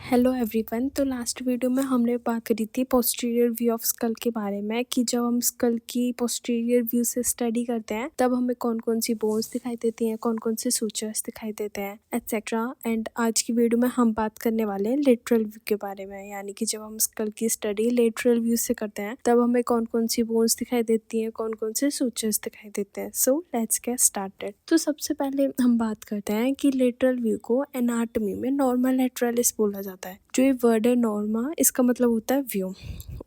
Hello everyone. तो last video में हमने बात करी थी पोस्टीरियर व्यू ऑफ स्कल के बारे में कि जब हम स्कल की पोस्टीरियर व्यू से स्टडी करते हैं तब हमें कौन कौन सी बोन्स दिखाई देती हैं, कौन कौन से सूचर्स दिखाई देते हैं एट्सेट्रा। एंड आज की वीडियो में हम बात करने वाले हैं लेटरल व्यू के बारे में, यानी कि जब हम स्कल की स्टडी लेटरल व्यू से करते हैं तब हमें कौन कौन सी बोन्स दिखाई देती हैं, कौन कौन से सूचर्स दिखाई देते हैं। So let's get started. तो सबसे पहले हम बात करते हैं कि लेटरल व्यू को एनाटॉमी में नॉर्मा लेटरलिस बोला जाता है। जो ये वर्ड है नॉर्मा, इसका मतलब होता है व्यू।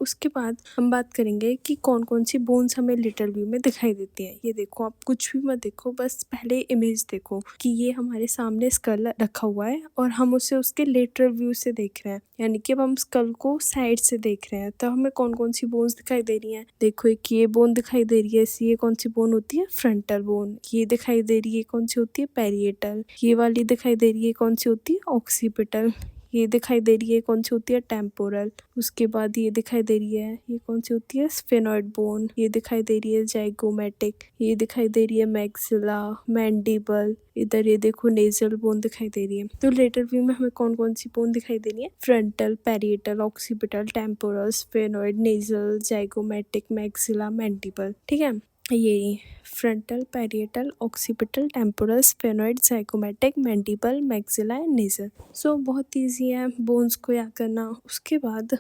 उसके बाद हम बात करेंगे कि कौन कौन सी बोन्स हमें लेटरल व्यू में दिखाई देती हैं। ये देखो, आप कुछ भी मत देखो, बस पहले इमेज देखो कि ये हमारे सामने स्कल रखा हुआ है और हम उसे उसके लेटरल व्यू से देख रहे हैं, यानी कि अब हम स्कल को साइड से देख रहे हैं। तो हमें कौन कौन सी बोन्स दिखाई दे रही हैं। देखो, एक ये बोन दिखाई दे रही है, ये कौन सी बोन होती है, फ्रंटल बोन। ये दिखाई दे रही है, कौन सी होती है, पैरिएटल। ये वाली दिखाई दे रही है, कौन सी होती है, ऑक्सीपिटल। ये दिखाई दे रही है, कौन सी होती है, टेम्पोरल। उसके बाद ये दिखाई दे रही है, ये कौन सी होती है, स्फेनॉइड बोन। ये दिखाई दे रही है, जाइगोमेटिक। ये दिखाई दे रही है, मैक्सिला, मैंडिबल। इधर ये देखो, नेजल बोन दिखाई दे रही है। तो लेटरल व्यू में हमें कौन कौन सी बोन दिखाई दे रही है, frontal, parietal, occipital, temporal, sphenoid, nasal, zygomatic, maxilla, mandible. ठीक है, ये frontal, parietal, occipital, temporal, sphenoid, zygomatic, mandible, maxilla and nasal. So बहुत ईजी है बोन्स को याद करना। उसके बाद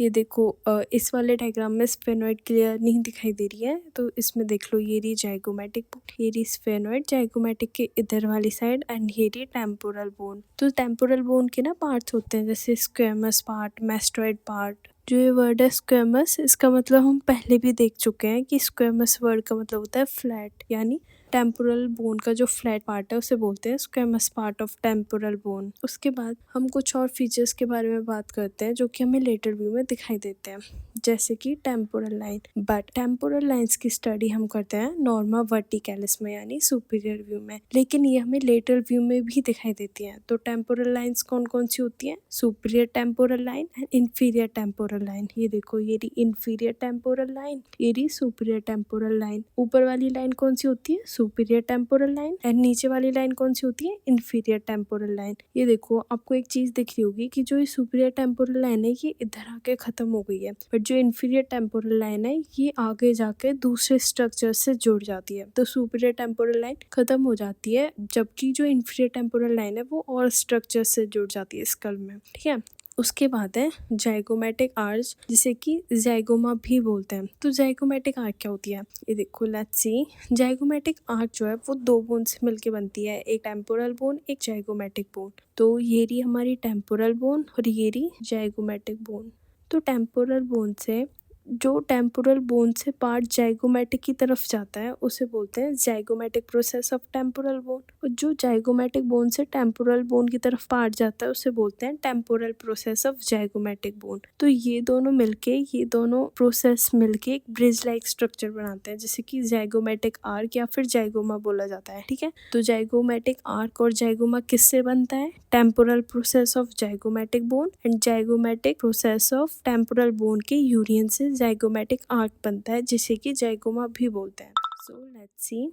ये देखो, इस वाले डायग्राम में स्फेनॉइड क्लियर नहीं दिखाई दे रही है, तो इसमें देख लो, ये रही जाइगोमेटिक बोन, ये रही स्फेनॉइड, जाइगोमेटिक के इधर वाली साइड, एंड ये रही टेम्पोरल बोन। तो टेम्पोरल बोन के ना पार्ट्स होते हैं, जैसे स्क्वेमस पार्ट, मैस्टॉइड पार्ट। जो ये वर्ड है स्क्वेमस, इसका मतलब हम पहले भी देख चुके हैं कि स्क्वेमस वर्ड का मतलब होता है फ्लैट, यानी टेम्पोरल बोन का जो फ्लैट पार्ट है उसे बोलते हैं squamous part of temporal bone. उसके बाद हम कुछ और फीचर्स के बारे में बात करते हैं जो कि हमें लेटर व्यू में दिखाई देते हैं, जैसे कि temporal line. But temporal lines की स्टडी हम करते हैं नॉर्मा वर्टिकैलिस में, यानी सुपीरियर व्यू में, लेकिन ये हमें लेटर व्यू में भी दिखाई देती हैं। तो टेम्पोरल लाइंस कौन कौन सी होती हैं, superior temporal line and inferior temporal line. ये देखो, ये रही इंफीरियर टेम्पोरल लाइन, ये रही सुपीरियर टेम्पोरल लाइन। ऊपर वाली लाइन कौन सी होती है, सुपीरियर टेम्पोरल लाइन, एंड नीचे वाली लाइन कौन सी होती है, इंफीरियर टेम्पोरल लाइन। ये देखो, आपको एक चीज दिख रही होगी कि जो ये सुपीरियर टेम्पोरल लाइन है ये इधर आके खत्म हो गई है, बट जो इंफीरियर टेम्पोरल लाइन है ये आगे जाके दूसरे स्ट्रक्चर से जुड़ जाती है। तो सुपीरियर टेम्पोरल लाइन खत्म हो जाती है, जबकि जो इंफीरियर टेम्पोरल लाइन है वो और स्ट्रक्चर से जुड़ जाती है स्कल में। ठीक है, उसके बाद है जाइगोमेटिक आर्च, जिसे कि जाइगोमा भी बोलते हैं। तो जाइगोमेटिक आर्च क्या होती है, ये देखो, लेट्स सी। जाइगोमेटिक आर्च जो है वो दो बोन से मिलके बनती है, एक टेम्पोरल बोन, एक जाइगोमेटिक बोन। तो ये रही हमारी टेम्पोरल बोन और ये रही जाइगोमेटिक बोन। तो टेम्पोरल बोन से जो टेम्पोरल बोन से पार्ट जाइगोमेटिक की तरफ जाता है उसे बोलते हैं zygomatic process of temporal bone, और जो जाइगोमेटिक बोन से टेम्पोरल बोन की तरफ पार्ट जाता है उसे बोलते हैं temporal process of zygomatic bone. तो ये दोनों प्रोसेस मिलके एक ब्रिज लाइक स्ट्रक्चर बनाते हैं, जैसे कि जाइगोमेटिक आर्क या फिर जाइगोमा बोला जाता है। ठीक है, तो जाइगोमेटिक आर्क और जाइगोमा किससे बनता है, temporal process of zygomatic bone and zygomatic process of temporal bone के यूनियन से जाइगोमेटिक आर्क बनता है, जिसे कि जाइगोमा भी बोलते हैं। So let's see,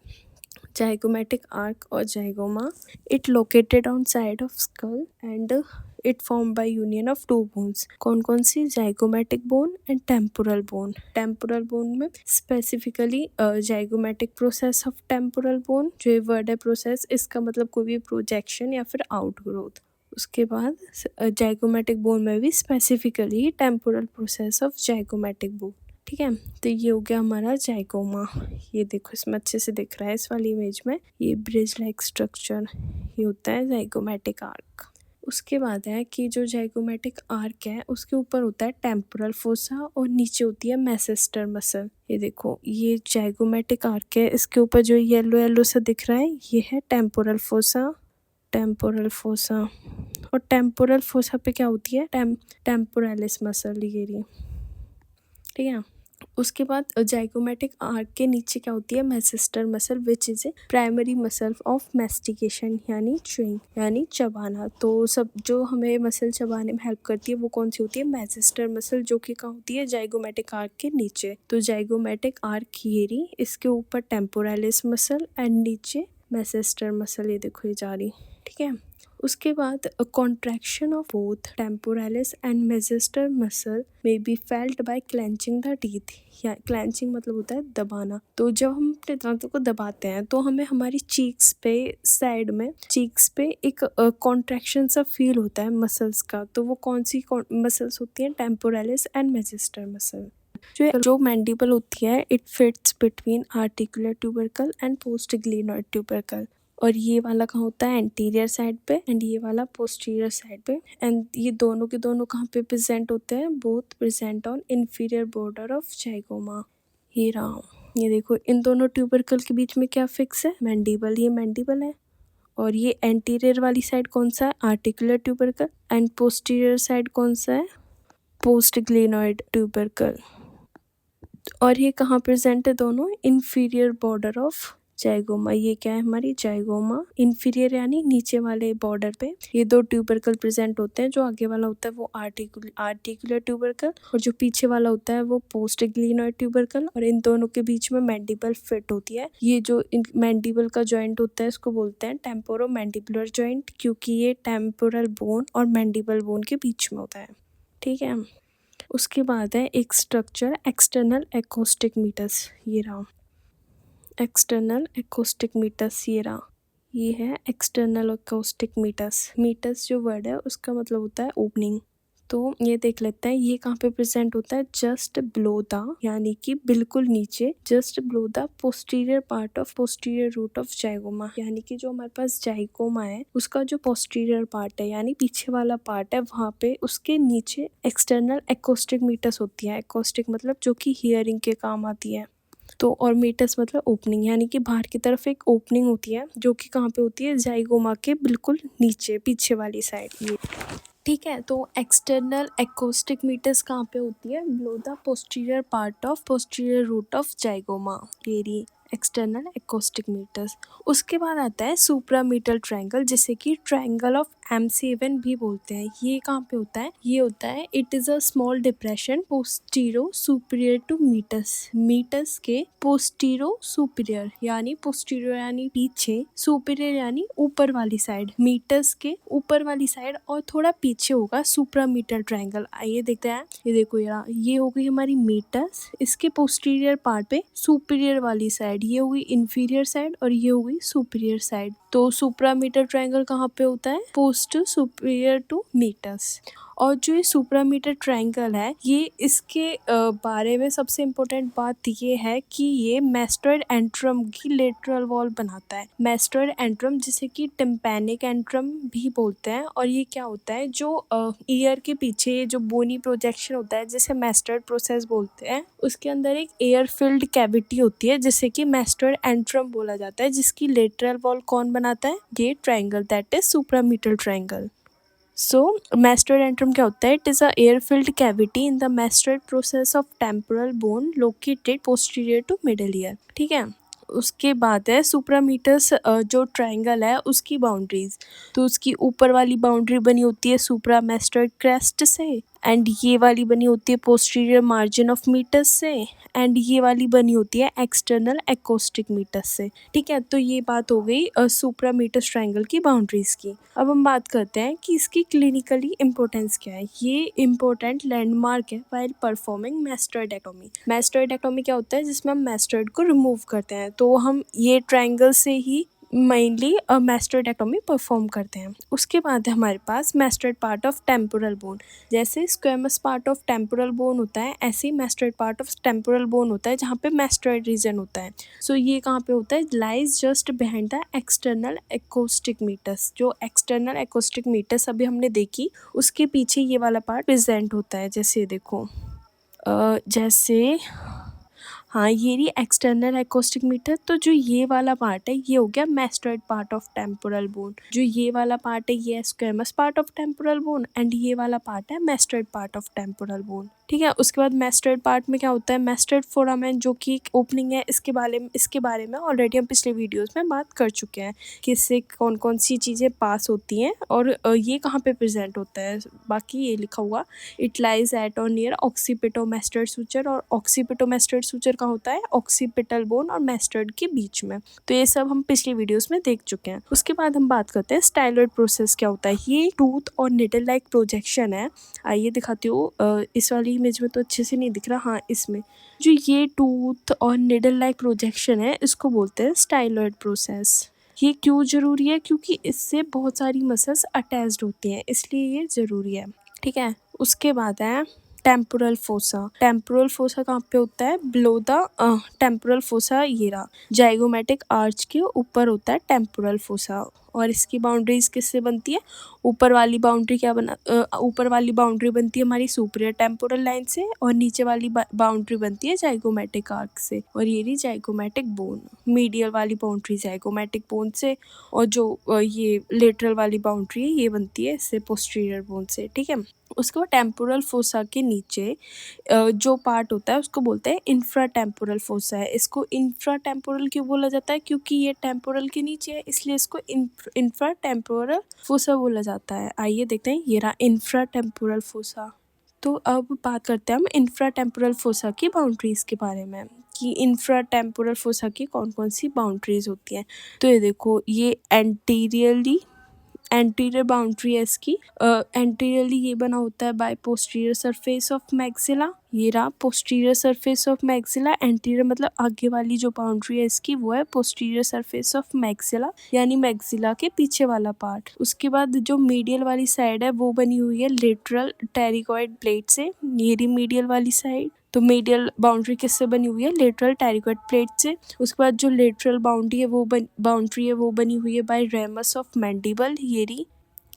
zygomatic arch और zygoma, it located on side of skull and it form by union of two bones. कौन कौन सी, zygomatic bone and temporal bone. Temporal bone में specifically zygomatic process of temporal bone, जो ये word है process, इसका मतलब कोई भी प्रोजेक्शन या फिर आउटग्रोथ। उसके बाद जाइगोमेटिक बोन में भी specifically temporal process of zygomatic bone. ठीक है, तो ये हो गया हमारा जाइगोमा। ये देखो, इसमें अच्छे से दिख रहा है इस वाली इमेज में, ये ब्रिज लाइक स्ट्रक्चर, ये होता है जाइगोमेटिक आर्क। उसके बाद है कि जो जाइगोमेटिक आर्क है उसके ऊपर होता है टेम्पोरल फोसा और नीचे होती है मैसेस्टर मसल। ये देखो, ये जाइगोमेटिक आर्क है, इसके ऊपर जो येलो येलो सा दिख रहा है ये है टेम्पोरल फोसा। टेम्पोरल फोसा, और टेम्पोरल फोसा पे क्या होती है, टेम्पोरालिस मसल, ये रही। ठीक है, उसके बाद जाइगोमेटिक आर्क के नीचे क्या होती है, masseter muscle, which is a primary muscle of mastication, यानी च्यूइंग, यानी चबाना। तो सब जो हमें मसल चबाने में हेल्प करती है वो कौन सी होती है, मैसेस्टर मसल, जो कि कहाँ होती है, जाइगोमेटिक आर्क के नीचे। तो जाइगोमेटिक आर्क ये रही, इसके ऊपर टेम्पोरालिस मसल एंड नीचे मैसेस्टर मसल, ये देखो ये जा रही। ठीक है, उसके बाद a contraction of both temporalis and masseter muscle may be felt by clenching the teeth. या क्लेंचिंग मतलब होता है दबाना। तो जब हम अपने दांतों को दबाते हैं तो हमें हमारी चीक्स पे साइड में चीक्स पे एक कॉन्ट्रैक्शन सा फील होता है मसल्स का। तो वो कौन सी मसल्स होती हैं? टेम्पोरालिस एंड मेजिस्टर मसल। जो मैंडिबल होती है it fits between articular tubercle and post glenoid tubercle. और ये वाला कहाँ होता है? एंटीरियर साइड पे एंड ये वाला पोस्टीरियर साइड पे। एंड ये दोनों के दोनों कहाँ पे प्रेजेंट होते हैं? Both present on inferior border of zygoma. ये रहा, ये देखो इन दोनों ट्यूबरकल के बीच में क्या फिक्स है? मैंडिबल। ये मैंडिबल है। और ये एंटीरियर वाली साइड कौन सा है? Articular tubercle. And posterior side कौन सा है? Post glenoid tubercle. और ये कहाँ प्रेजेंट है दोनों? Inferior border of zygoma. ये क्या है? हमारी जाइगोमा। इंफीरियर यानी नीचे वाले बॉर्डर पे ये दो ट्यूबरकल प्रेजेंट होते हैं। जो आगे वाला होता है वो आर्टिकुलर ट्यूबरकल और जो पीछे वाला होता है वो पोस्ट ग्लेनोइड ट्यूबरकल। और इन दोनों के बीच में मैंडिबल फिट होती है। ये जो मैंडिबल का जॉइंट होता है इसको बोलते हैं टेम्पोरो मैंडिबुलर जॉइंट, क्योंकि ये टेम्पोरल बोन और मैंडिबल बोन के बीच में होता है। ठीक है। उसके बाद है एक स्ट्रक्चर एक्सटर्नल एकॉस्टिक मीटर्स। ये रहा एक्सटर्नल एकॉस्टिक मीटर्स। ये है एक्सटर्नल एकॉस्टिक मीटर्स। मीटर्स जो वर्ड है उसका मतलब होता है ओपनिंग। तो ये देख लेते हैं ये कहाँ पे प्रेजेंट होता है? जस्ट बिलो द, यानी कि बिल्कुल नीचे, just below the posterior part of posterior root of zygoma. यानी कि जो हमारे पास जाइगोमा है उसका जो पोस्टीरियर पार्ट है यानी पीछे वाला पार्ट है वहाँ पे उसके नीचे एक्सटर्नल एकॉस्टिक मीटर्स होती है। एकॉस्टिक मतलब जो कि हियरिंग के काम आती है। तो और मीटर्स मतलब ओपनिंग, यानी कि बाहर की तरफ एक ओपनिंग होती है जो कि कहाँ पे होती है? जाइगोमा के बिल्कुल नीचे पीछे वाली साइड। ये ठीक है। तो एक्सटर्नल एकॉस्टिक मीटर्स कहाँ पे होती है? Below the posterior part of posterior root of zygoma. ये एक्सटर्नल एकॉस्टिक मीटर्स। उसके बाद आता है सुप्रामीटल ट्रायंगल, जिसे कि ट्रायंगल ऑफ M7 भी बोलते हैं। ये कहाँ पे होता है? ये होता है it is a small depression postero superior to meatus के पोस्टीरो सुपीरियर यानी पोस्टीरियर यानी पीछे, सुपीरियर यानी ऊपर वाली साइड, मीटस के ऊपर वाली साइड और थोड़ा पीछे होगा सुप्रामीटल ट्रायंगल। आइए देखते हैं। ये देखो यार, ये हो गई हमारी मीटस, इसके पोस्टीरियर पार्ट पे सुपीरियर वाली साइड, ये हो गई इंफीरियर साइड और ये हो गई सुपीरियर साइड। तो सुप्रामीटल ट्रायंगल कहाँ पे होता है? Post superior to meatus. और जो ये सुप्रामीटर ट्रायंगल है ये इसके बारे में सबसे इम्पोर्टेंट बात ये है कि ये मैस्टोइड एंट्रम की लेटरल वॉल बनाता है। मैस्टोइड एंट्रम जिसे कि टिम्पैनिक एंट्रम भी बोलते हैं। और ये क्या होता है? जो ईयर के पीछे जो बोनी प्रोजेक्शन होता है जिसे मैस्टोइड प्रोसेस बोलते हैं, उसके अंदर एक एयर फिल्ड कैविटी होती है जिसे कि मैस्टोइड एंट्रम बोला जाता है, जिसकी लेटरल वॉल कौन बनाता है? ये triangle, that is suprameatal triangle. So mastoid antrum क्या होता है? It is a air filled cavity in the mastoid process of temporal bone located posterior to middle ear. ठीक है। उसके बाद है सुप्रामीटस जो ट्रायंगल है उसकी बाउंड्रीज। तो उसकी ऊपर वाली बाउंड्री बनी होती है सुप्रा मैस्टोइड क्रेस्ट से, एंड ये वाली बनी होती है पोस्टीरियर मार्जिन ऑफ मीटस से, एंड ये वाली बनी होती है एक्सटर्नल एकॉस्टिक मीटस से। ठीक है। तो ये बात हो गई सुप्रामीटस ट्रायंगल की बाउंड्रीज की। अब हम बात करते हैं कि इसकी क्लिनिकली इंपॉर्टेंस क्या है। ये इंपॉर्टेंट लैंडमार्क है व्हाइल परफॉर्मिंग मैस्टोइडेक्टोमी। मैस्टोइडेक्टोमी क्या होता है? जिसमें हम मैस्टोइड को रिमूव करते हैं। तो हम ये ट्रायंगल से ही मेनली मैस्टोइडेक्टोमी परफॉर्म करते हैं। उसके बाद है हमारे पास mastoid part of temporal bone. जैसे squamous part of temporal bone होता है ऐसे ही mastoid part of temporal bone होता है जहाँ पे मैस्टोइड रीजन होता है। सो ये कहाँ पे होता है? Lies just behind the external acoustic meatus. जो एक्सटर्नल एकॉस्टिक मीटर्स अभी हमने देखी उसके पीछे ये वाला पार्ट प्रेजेंट होता है। जैसे देखो जैसे हाँ, ये रही एक्सटर्नल एकॉस्टिक मीटर। तो जो ये वाला पार्ट है ये हो गया mastoid part of temporal bone. जो ये वाला पार्ट है ये squamous part of temporal bone, and ये वाला पार्ट है mastoid part of temporal bone. ठीक है। उसके बाद मैस्टर्ड पार्ट में क्या होता है, मैस्टर्ड फोरामेन जो कि एक ओपनिंग है, इसके बारे में ऑलरेडी हम पिछले वीडियोस में बात कर चुके हैं कि इससे कौन कौन सी चीज़ें पास होती हैं और ये कहाँ पे प्रेजेंट होता है। बाकी ये लिखा हुआ इट लाइज एट और नियर ऑक्सीपिटोमेस्टर्ड सूचर, और ऑक्सीपिटोमेस्टर्ड सूचर कहाँ होता है, ऑक्सीपिटल बोन और मेस्टर्ड के बीच में। तो ये सब हम पिछली वीडियोस में देख चुके हैं। उसके बाद हम बात करते हैं स्टाइलॉइड प्रोसेस क्या होता है। ये टूथ और निडल लाइक प्रोजेक्शन है। आइए दिखाती हूँ, इस वाली इमेज में तो अच्छे से नहीं दिख रहा, हाँ इसमें जो ये टूथ और निडल लाइक प्रोजेक्शन है इसको बोलते हैं स्टाइलॉइड प्रोसेस। ये क्यों जरूरी है, क्योंकि इससे बहुत सारी मसल्स अटैच्ड होती हैं, इसलिए ये जरूरी है। ठीक है। उसके बाद है टेम्पोरल फोसा। टेम्पोरल फोसा कहाँ पे होता है, बिलो द टेम्पोरल फोसा, ये रहा जाइगोमेटिक आर्च के ऊपर होता है टेम्पोरल फोसा। और इसकी बाउंड्रीज किससे बनती है, ऊपर वाली बाउंड्री ऊपर वाली बाउंड्री बनती है हमारी सुपीरियर टेम्पोरल लाइन से, और नीचे वाली बाउंड्री बनती है जाइगोमेटिक आर्क से, और ये रही जाइगोमेटिक बोन। मीडियल वाली बाउंड्री जाइगोमेटिक बोन से, और जो ये लेटरल वाली बाउंड्री है ये बनती है इससे पोस्टीरियर बोन से। ठीक है। उसके बाद टेम्पोरल फोसा के नीचे जो पार्ट होता है उसको बोलते हैं इंफ्रा टेम्पोरल फोसा है। इसको इंफ्रा टेम्पोरल क्यों बोला जाता है, क्योंकि ये टेम्पोरल के नीचे है, इसलिए इसको इंफ्रा टेम्पोरल फोसा बोला जाता है। आइए देखते हैं, ये रहा इंफ्रा टेम्पोरल फोसा। तो अब बात करते हैं हम इंफ्रा टेम्पोरल फोसा की बाउंड्रीज के बारे में कि इंफ्रा टेम्पोरल फोसा की कौन कौन सी बाउंड्रीज होती हैं। तो ये देखो, ये एंटीरियर बाउंड्री है इसकी। एंटीरियरली ये बना होता है by posterior surface of maxilla. ये रहा posterior surface of maxilla. Anterior मतलब आगे वाली जो बाउंड्री है इसकी वो है पोस्टीरियर सरफेस ऑफ मैक्सिला, यानी मैक्सिला के पीछे वाला पार्ट। उसके बाद जो मीडियल वाली साइड है वो बनी हुई है लेटरल टेरिकॉइड प्लेट से। ये रही मीडियल वाली साइड। तो मीडियल बाउंड्री किससे बनी हुई है, लेटरल टेरिकॉइड प्लेट से। उसके बाद जो लेटरल बाउंड्री है वो बनी हुई है बाय रेमस ऑफ मैंडिबल, ये रही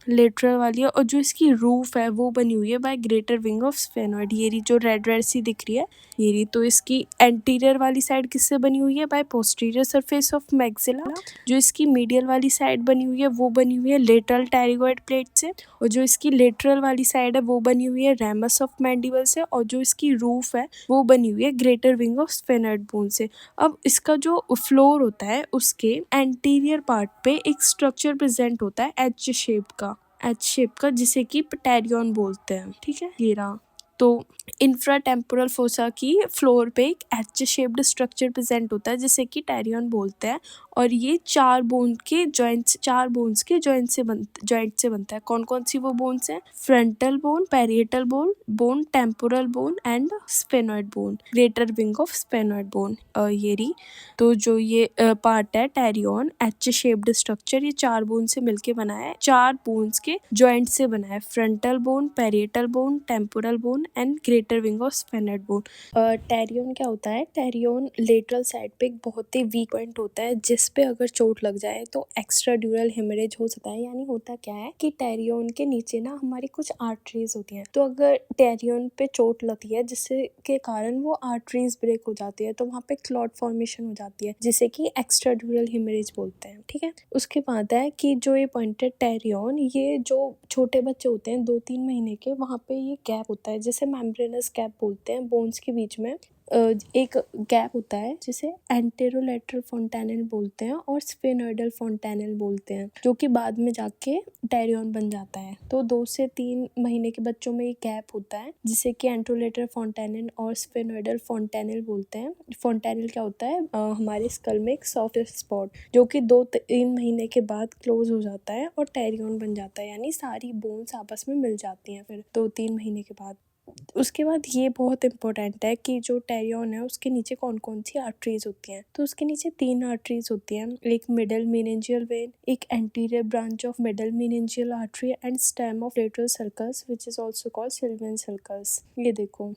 लेटरल वाली है। और जो इसकी रूफ है वो बनी हुई है by greater wing of sphenoid, ये रही जो रेड रेड सी दिख रही है ये रही। तो इसकी एंटीरियर वाली साइड किससे बनी हुई है, by posterior surface of maxilla. जो इसकी मीडियल वाली साइड बनी हुई है वो बनी हुई है लेटरल टेरिकॉइड प्लेट से, और जो इसकी लेटरल वाली साइड है वो बनी हुई है रेमस ऑफ मैंडिबल से, और जो इसकी रूफ है वो बनी हुई है greater wing of sphenoid bone से। अब इसका जो फ्लोर होता है उसके एंटीरियर पार्ट पे एक स्ट्रक्चर प्रेजेंट होता है एच शेप का जिसे कि पटेरियन बोलते हैं। ठीक है। ये रहा। तो इंफ्रा टेम्पोरल फोसा की फ्लोर पे एक एच शेप्ड स्ट्रक्चर प्रेजेंट होता है जिसे कि टेरियन बोलते हैं, और ये चार बोन्स के जॉइंट से बनता है। कौन कौन सी वो बोन्स हैं, frontal bone, parietal bone, temporal bone and sphenoid bone, greater wing of sphenoid bone, ये रही। तो जो ये पार्ट है टेरियन, एच शेप्ड स्ट्रक्चर, ये चार बोन से मिलके बना है, चार बोन्स के जॉइंट से बना है, frontal bone, parietal bone, temporal bone and greater wing of sphenoid bone. Pterion क्या होता है, टेरियन लेटरल साइड पे एक बहुत ही वीक पॉइंट होता है जिस पे अगर चोट लग जाए तो एक्स्ट्रा ड्यूरल हेमरेज हो सकता है। यानी होता क्या है कि टेरियन के नीचे ना हमारी कुछ आर्टरीज होती हैं, तो अगर टेरियन पे चोट लगती है जिससे के कारण वो आर्टरीज ब्रेक हो जाती है तो वहाँ पे क्लॉट फॉर्मेशन हो जाती है जिसे कि एक्स्ट्रा ड्यूरल हेमरेज बोलते हैं। ठीक है। उसके बाद है कि जो ये पॉइंट है टेरियन, ये जो छोटे बच्चे होते हैं 2-3 महीने के, वहाँ पे ये गैप होता है जिसे मेम्ब्रेनस गैप बोलते हैं। बोन्स के बीच में एक गैप होता है जिसे एंटेरोलेटरल फोंटेनल बोलते हैं और स्फेनोइडल फोंटेनल बोलते हैं, जो कि बाद में जाके टेरियन बन जाता है। तो 2 से 3 महीने के बच्चों में ये गैप होता है जिसे कि एंटेरोलेटरल फोंटेनल और स्फेनोइडल फोंटेनल बोलते हैं। फोंटेनल क्या होता है, हमारे स्कल में एक सॉफ्ट स्पॉट जो कि 2-3 महीने के बाद क्लोज हो जाता है और टेरियन बन जाता है, यानी सारी बोन्स आपस में मिल जाती हैं फिर 2-3 महीने के बाद। उसके बाद ये बहुत इंपॉर्टेंट है कि जो टेरियन है उसके नीचे कौन कौन सी आर्टरीज होती हैं। तो उसके नीचे 3 आर्टरीज होती हैं, एक मिडल मीनिंजियल वेन, एक anterior branch of middle meningeal artery and stem of lateral sulcus which is also called sylvian sulcus. ये देखो,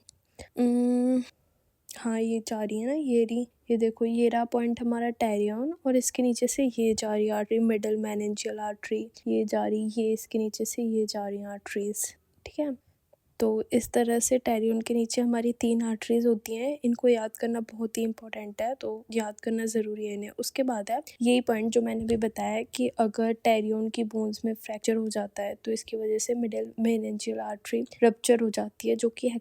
हाँ ये जा रही है ना, ये देखो, ये रहा पॉइंट हमारा टेरियन, और इसके नीचे से ये जा रही आर्टरी मिडल मेनिंजियल आर्टरी, ये जा रही, ये इसके नीचे से ये जा रही आर्टरीज। ठीक है। तो इस तरह से टेरियन के नीचे हमारी 3 आर्टरीज होती हैं। इनको याद करना बहुत ही इंपॉर्टेंट है, तो याद करना ज़रूरी है इन्हें। उसके बाद है यही पॉइंट जो मैंने भी बताया कि अगर टेरियन की बोन्स में फ्रैक्चर हो जाता है तो इसकी वजह से मिडिल मेनिंजियल आर्टरी रप्चर हो जाती है, जो कि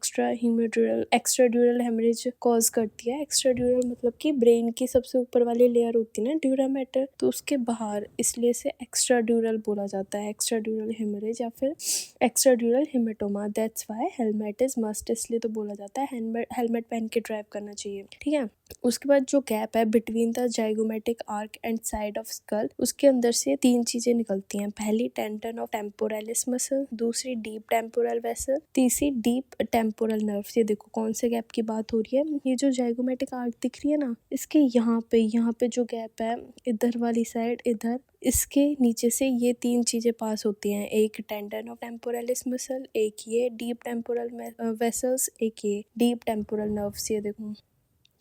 एक्स्ट्राड्यूरल हेमरेज कॉज करती है। एक्स्ट्राड्यूरल मतलब कि ब्रेन की सबसे ऊपर वाली लेयर होती है ना ड्यूरा मैटर, तो उसके बाहर, इसलिए से एक्स्ट्राड्यूरल बोला जाता है, एक्स्ट्राड्यूरल हेमरेज या फिर extradural haematoma. That's why helmet is must, इसलिए तो बोला जाता है हेलमेट पहन के ड्राइव करना चाहिए, ठीक है। उसके बाद जो गैप है between the zygomatic arc and side of school, उसके अंदर से 3 चीजें निकलती हैं। पहली टेंडन ऑफ टेम्पोरालिस मसल, दूसरी डीप टेम्पोरल वेसल, तीसरी डीप टेम्पोरल नर्व। ये देखो कौन से गैप की बात हो रही है। ये जो जाइगोमेटिक आर्क दिख रही है ना, इसके यहाँ पे जो गैप है इधर वाली साइड, इधर इसके नीचे से ये 3 चीजें पास होती हैं। एक टेंडन ऑफ टेम्पोरालिस मसल, एक ये डीप टेम्पोरल वेसल्स, एक ये डीप टेम्पोरल नर्व्स। ये देखो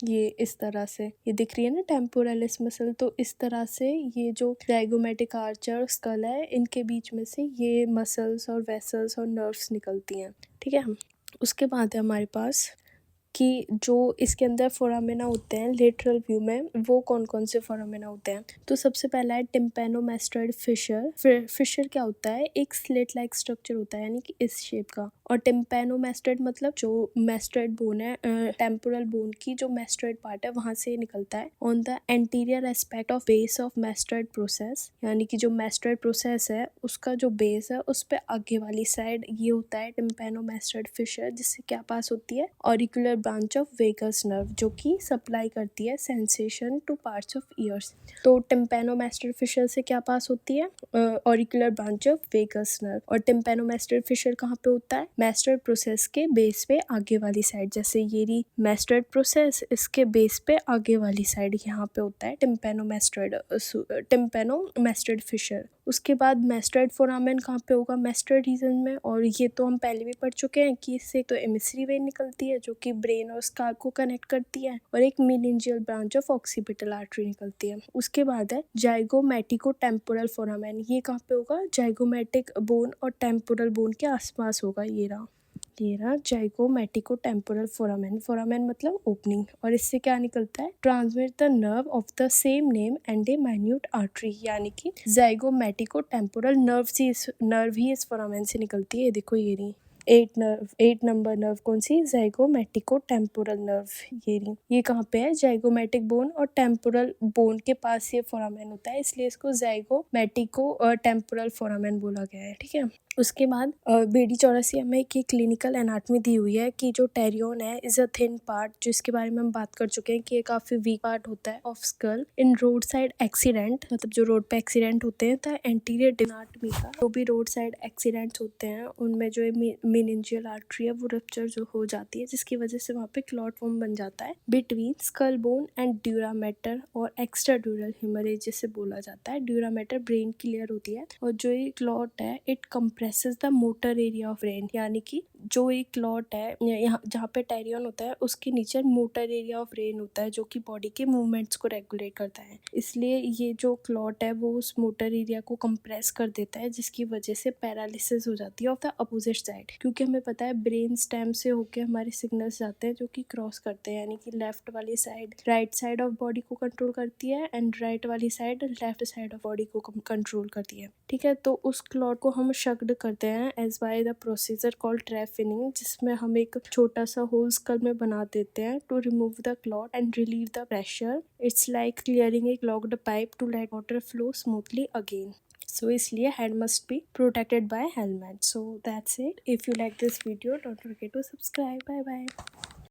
ये इस तरह से ये दिख रही है ना टेम्पोरालिस मसल, तो इस तरह से ये जो जाइगोमेटिक आर्चर स्कल है इनके बीच में से ये मसल्स और वेसल्स और नर्व्स निकलती हैं, ठीक है। उसके बाद है हमारे पास कि जो इसके अंदर फोरामेना होते हैं लेटरल व्यू में, वो कौन कौन से फोरामेना होते हैं। तो सबसे पहला है टिम्पैनोमेस्टोइड फिशर। फिशर क्या होता है, एक स्लेट लाइक स्ट्रक्चर होता है, यानी कि इस शेप का। और टिम्पैनोमेस्टोइड मतलब जो मेस्टोइड बोन है, टेम्पोरल बोन की जो मेस्टोइड पार्ट है वहां से निकलता है on the anterior aspect of base of mastoid process, यानी कि जो मेस्टोइड प्रोसेस है उसका जो बेस है उस पे आगे वाली साइड ये होता है टिम्पैनोमेस्टोइड फिशर, जिससे क्या पास होती है auricular branch of vagus nerve, जो कि सप्लाई करती है sensation to parts of ears. तो टिम्पैनोमेस्टोइड फिशर से क्या पास होती है auricular branch of vagus nerve. और टिम्पैनोमेस्टोइड फिशर कहाँ पे होता है, मेस्टोइड प्रोसेस के बेस पे आगे वाली साइड, जैसे ये रही मेस्टोइड प्रोसेस, इसके बेस पे आगे वाली साइड यहाँ पे होता है टिम्पैनोमेस्टोइड फिशर। उसके बाद मेस्टोइड फोरामेन कहाँ पे होगा, मेस्टोइड रीजन में। और ये तो हम पहले भी पढ़ चुके हैं कि इससे तो एमिसरी वेन निकलती है जो कि ब्रेन और स्काल को कनेक्ट करती है, और एक meningeal branch of occipital artery निकलती है। उसके बाद है जाइगोमेटिको टेम्पोरल फोरामेन। ये कहाँ पे होगा, जाइगोमेटिक बोन और टेम्पोरल बोन के आसपास होगा। ये रहा जाइगोमेटिको टेम्पोरल फोरामेन। फोरामेन मतलब ओपनिंग, और इससे क्या निकलता है, transmit the nerve of the same name and A minute artery, यानी कि जाइगोमेटिको टेम्पोरल नर्व ही इस फोरामेन से निकलती है। ये देखो ये रही 8 नंबर नर्व, कौन सी, जाइगोमेटिको टेम्पोरल नर्व। ये कहाँ पे है, जाइगोमेटिक बोन और टेम्पोरल बोन के पास ये फोरामेन होता है, इसलिए इसको जाइगोमेटिको टेम्पोरल फोरामेन बोला गया है, ठीक है। उसके बाद बेडी चौरसिया में एक क्लिनिकल एनाटमी दी हुई है कि जो टेरियन है इज अ थिन पार्ट, जिसके बारे में हम बात कर चुके हैं कि ये काफी वीक पार्ट होता है of skull in road side accident, मतलब जो रोड पे एक्सीडेंट होते हैं तो एंटीरियर एनाटमी का जो भी रोड साइड एक्सीडेंट्स होते हैं उनमें जो मेनिंजियल आर्टरी है वो रप्चर जो हो जाती है, जिसकी वजह से वहाँ पे क्लॉट फॉर्म बन जाता है between skull bone and dura mater और एक्स्ट्राड्यूरल हेमरेज जिसे बोला जाता है। ड्यूरा मैटर ब्रेन की लेयर होती है, और जो ये क्लॉट है it compresses the motor area of brain, यानी कि जो एक क्लॉट है यहाँ जहाँ पे टेरियन होता है उसके नीचे मोटर एरिया ऑफ ब्रेन होता है जो कि बॉडी के मूवमेंट्स को रेगुलेट करता है। इसलिए ये जो क्लॉट है वो उस मोटर एरिया को कंप्रेस कर देता है, जिसकी वजह से पैरालिसिस हो जाती है ऑफ द अपोजिट साइड, क्योंकि हमें पता है ब्रेन स्टेम से होके हमारे सिग्नल्स जाते हैं जो कि क्रॉस करते हैं, यानी कि लेफ्ट वाली side right side of body को कंट्रोल करती है एंड राइट वाली side left side of body को कंट्रोल करती है, ठीक है। तो उस क्लॉट को हम शक्ड करते हैं as by the procedure called trephining, जिसमें हम एक छोटा सा होल स्कल में बना देते हैं to remove the clot and relieve the pressure. It's like clearing a clogged pipe to let water flow smoothly again. So इसलिए head must be protected by helmet. So that's it. If you like this video, don't forget to subscribe. Bye bye.